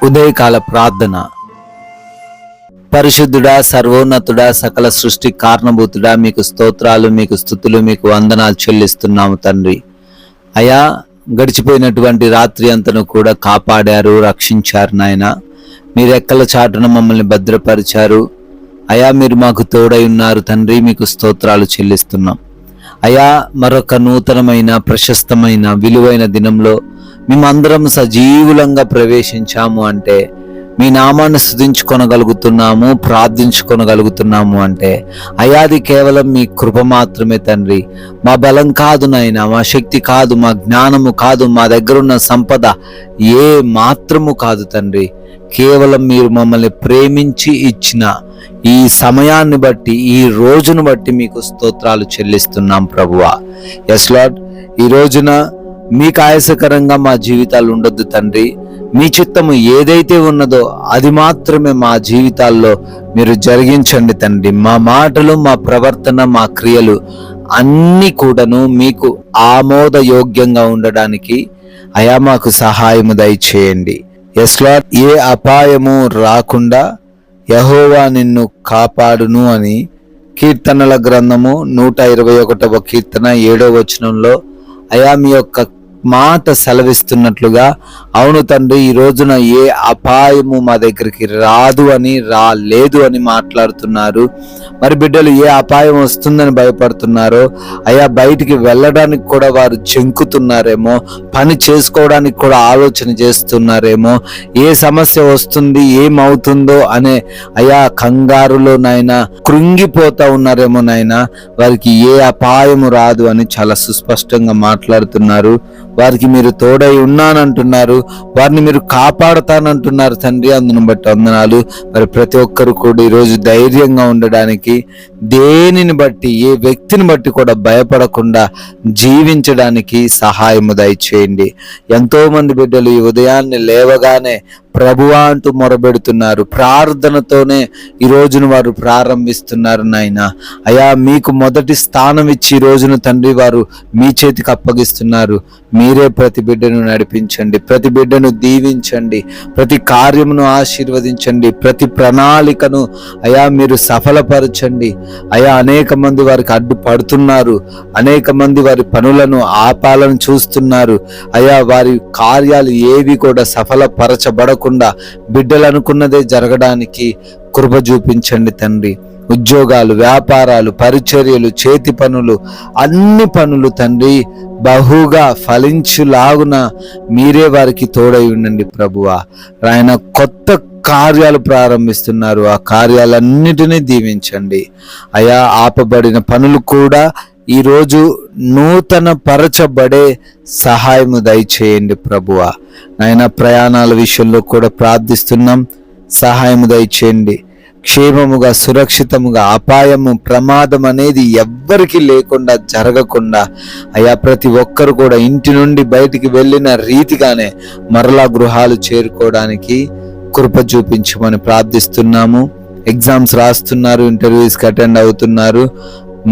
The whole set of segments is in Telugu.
ఉదయకాల ప్రార్థన. పరిశుద్ధుడా, సర్వోన్నతుడా, సకల సృష్టి కారణభూతుడా, మీకు స్తోత్రాలు, మీకు స్తుతులు, మీకు వందనాలు చెల్లిస్తున్నాము తండ్రి. అయా, గడిచిపోయినటువంటి రాత్రి అంతను కూడా కాపాడారు, రక్షించారు నాయన. మీ రెక్కల చాటున మమ్మల్ని భద్రపరిచారు. అయా, మీరు మాకు తోడై ఉన్నారు తండ్రి, మీకు స్తోత్రాలు చెల్లిస్తున్నాం. అయా, మరొక నూతనమైన, ప్రశస్తమైన, విలువైన దినంలో మేమందరం సజీవులంగా ప్రవేశించాము అంటే, మీ నామాన్ని స్తుతించుకొనగలుగుతున్నాము, ప్రార్థించుకొనగలుగుతున్నాము అంటే అయాది కేవలం మీ కృప మాత్రమే తండ్రి. మా బలం కాదు నాయన, మా శక్తి కాదు, మా జ్ఞానము కాదు, మా దగ్గరున్న సంపద ఏ మాత్రము కాదు తండ్రి. కేవలం మీరు మమ్మల్ని ప్రేమించి ఇచ్చిన ఈ సమయాన్ని బట్టి, ఈ రోజును బట్టి మీకు స్తోత్రాలు చెల్లిస్తున్నాం ప్రభువా. ఎస్ లార్డ్, ఈ రోజున మీకు ఆయాసకరంగా మా జీవితాలు ఉండొద్దు తండ్రి. మీ చిత్తము ఏదైతే ఉన్నదో అది మాత్రమే మా జీవితాల్లో మీరు జరిగించండి తండ్రి. మా మాటలు, మా ప్రవర్తన, మా క్రియలు అన్నీ కూడాను మీకు ఆమోదయోగ్యంగా ఉండడానికి అయా మాకు సహాయము దయచేయండి. ఎస్ లార్డ్, ఏ అపాయము రాకుండా యెహోవా నిన్ను కాపాడును అని కీర్తనల గ్రంథము 121వ కీర్తన 7వ వచనంలో అయా మీ యొక్క మాట సెలవిస్తున్నట్లుగా, అవును తండ్రి, ఈ రోజున ఏ అపాయము మా దగ్గరికి రాదు అని, రాలేదు అని మాట్లాడుతున్నారు. మరి బిడ్డలు ఏ అపాయం వస్తుందని భయపడుతున్నారో, అయా బయటికి వెళ్ళడానికి కూడా వారు జంకుతున్నారేమో, పని చేసుకోవడానికి కూడా ఆలోచన చేస్తున్నారేమో, ఏ సమస్య వస్తుంది, ఏమవుతుందో అనే అయా కంగారులో నాయన కృంగిపోతా ఉన్నారేమో నాయన. వారికి ఏ అపాయము రాదు అని చాలా సుస్పష్టంగా మాట్లాడుతున్నారు. వారికి మీరు తోడై ఉన్నానంటున్నారు, వారిని మీరు కాపాడుతానంటున్నారు తండ్రి. అందును బట్టి వందనాలు. మరి ప్రతి ఒక్కరు కూడా ఈరోజు ధైర్యంగా ఉండడానికి, దేనిని బట్టి, ఏ వ్యక్తిని బట్టి కూడా భయపడకుండా జీవించడానికి సహాయము దయచేయండి. ఎంతో మంది బిడ్డలు ఈ ఉదయాన్నే లేవగానే ప్రభువా అంటూ మొరబెడుతున్నారు. ప్రార్థనతోనే ఈ రోజును వారు ప్రారంభిస్తున్నారు నాయన. అయా, మీకు మొదటి స్థానం ఇచ్చి ఈ రోజును తండ్రి వారు మీ చేతికి అప్పగిస్తున్నారు. మీరే ప్రతి బిడ్డను నడిపించండి, ప్రతి బిడ్డను దీవించండి, ప్రతి కార్యమును ఆశీర్వదించండి, ప్రతి ప్రణాళికను అయా మీరు సఫలపరచండి. అయా, అనేక మంది వారికి అడ్డుపడుతున్నారు, అనేక మంది వారి పనులను ఆపాలను చూస్తున్నారు. అయా, వారి కార్యాలు ఏవి కూడా సఫలపరచబడకుండా బిడ్డలు అనుకున్నదే జరగడానికి కృప చూపించండి తండ్రి. ఉద్యోగాలు, వ్యాపారాలు, పరిచర్యలు, చేతి పనులు, అన్ని పనులు తండ్రి బహుగా ఫలించులాగున మీరే వారికి తోడై ఉండండి ప్రభువా. ఆయన కొత్త కార్యాలు ప్రారంభిస్తున్నారు, ఆ కార్యాలన్నిటినీ దీవించండి. అయా, ఆపబడిన పనులు కూడా ఈరోజు నూతన పరచబడే సహాయము దయచేయండి ప్రభువా. నాయన, ప్రయాణాల విషయంలో కూడా ప్రార్థిస్తున్నాం, సహాయము దయచేయండి. క్షేమముగా, సురక్షితముగా, అపాయము, ప్రమాదం అనేది ఎవ్వరికి లేకుండా జరగకుండా అయా ప్రతి ఒక్కరు కూడా ఇంటి నుండి బయటికి వెళ్ళిన రీతిగానే మరలా గృహాలు చేరుకోవడానికి కృప చూపించమని ప్రార్థిస్తున్నాము. ఎగ్జామ్స్ రాస్తున్నారు, ఇంటర్వ్యూస్కి అటెండ్ అవుతున్నారు,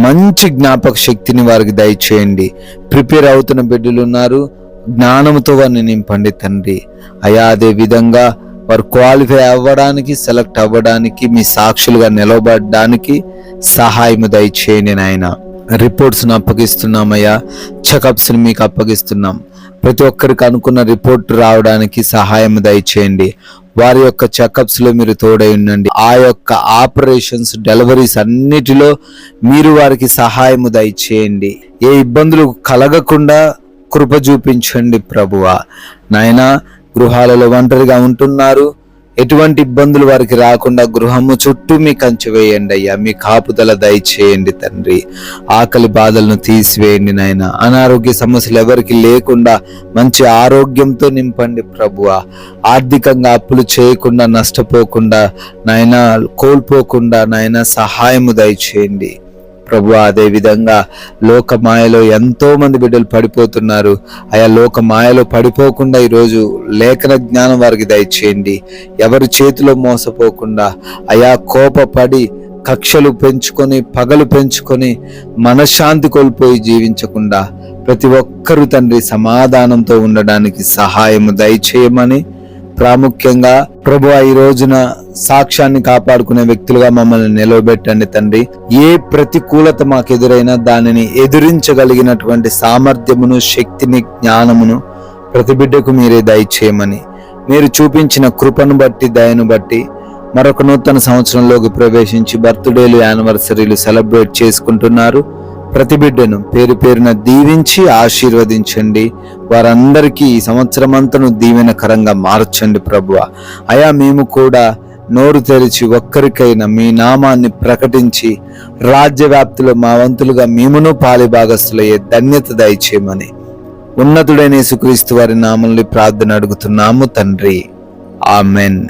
మంచి జ్ఞాపక శక్తిని వారికి దయచేయండి. ప్రిపేర్ అవుతున్న బిడ్డలు ఉన్నారు, జ్ఞానంతో వారిని నింపండి తండ్రి. అయా, అదే విధంగా వారు క్వాలిఫై అవ్వడానికి, సెలెక్ట్ అవ్వడానికి, మీ సాక్షులుగా నిలబడడానికి సహాయము దయచేయండి నాయన. రిపోర్ట్స్ను అప్పగిస్తున్నామయ్యా, చెకప్స్ని మీకు అప్పగిస్తున్నాం. ప్రతి ఒక్కరికి అనుకున్న రిపోర్ట్ రావడానికి సహాయం దయచేయండి. వారి యొక్క చెకప్స్లో మీరు తోడై ఉండండి. ఆ యొక్క ఆపరేషన్స్, డెలివరీస్ అన్నిటిలో మీరు వారికి సహాయము దయచేయండి. ఏ ఇబ్బందులు కలగకుండా కృప చూపించండి ప్రభువా. నాయన, గృహాలలో ఒంటరిగా ఉంటున్నారు, ఎటువంటి ఇబ్బందులు వారికి రాకుండా గృహము చుట్టూ మీ కంచె వేయండి అయ్యా. మీ కాపుదల దయచేయండి తండ్రి. ఆకలి బాధలను తీసివేయండి నాయన. అనారోగ్య సమస్యలు ఎవరికి లేకుండా మంచి ఆరోగ్యంతో నింపండి ప్రభువా. ఆర్థికంగా అప్పులు చేయకుండా, నష్టపోకుండా నాయన, కోల్పోకుండా నాయన సహాయము దయచేయండి ప్రభు. అదే విధంగా లోకమాయలో ఎంతో మంది బిడ్డలు పడిపోతున్నారు. ఆయా లోకమాయలో పడిపోకుండా ఈరోజు లేఖన జ్ఞానం వారికి దయచేయండి. ఎవరి చేతిలో మోసపోకుండా, అయా కోపపడి కక్షలు పెంచుకొని, పగలు పెంచుకొని, మనశ్శాంతి కోల్పోయి జీవించకుండా ప్రతి ఒక్కరూ తండ్రి సమాధానంతో ఉండడానికి సహాయము దయచేయమని ప్రాముఖ్యంగా ప్రభువా ఈ రోజున సాక్ష్యాన్ని కాపాడుకునే వ్యక్తులుగా మమ్మల్ని నిలవబెట్టండి తండ్రి. ఏ ప్రతికూలత మాకు ఎదురైనా దానిని ఎదిరించగలిగినటువంటి సామర్థ్యమును, శక్తిని, జ్ఞానమును ప్రతి బిడ్డకు మీరే దయచేయమని, మీరు చూపించిన కృపను బట్టి, దయను బట్టి మరొక నూతన సంవత్సరంలోకి ప్రవేశించి బర్త్డేలు, యానివర్సరీలు సెలబ్రేట్ చేసుకుంటున్నారు. ప్రతి బిడ్డను పేరు పేరున దీవించి ఆశీర్వదించండి. వారందరికీ ఈ సంవత్సరం అంతను దీవెనకరంగా మార్చండి ప్రభువా. అయా మేము కూడా నోరు తెరిచి ఒక్కరికైనా మీ నామాన్ని ప్రకటించి రాజ్య వ్యాప్తిలో మా వంతులుగా మేమును పాలిభాగస్తులయ్యే ధన్యత దయచేయమని ఉన్నతుడైన యేసుక్రీస్తు వారి నామంలో ప్రార్థన అడుగుతున్నాము తండ్రి. ఆమెన్.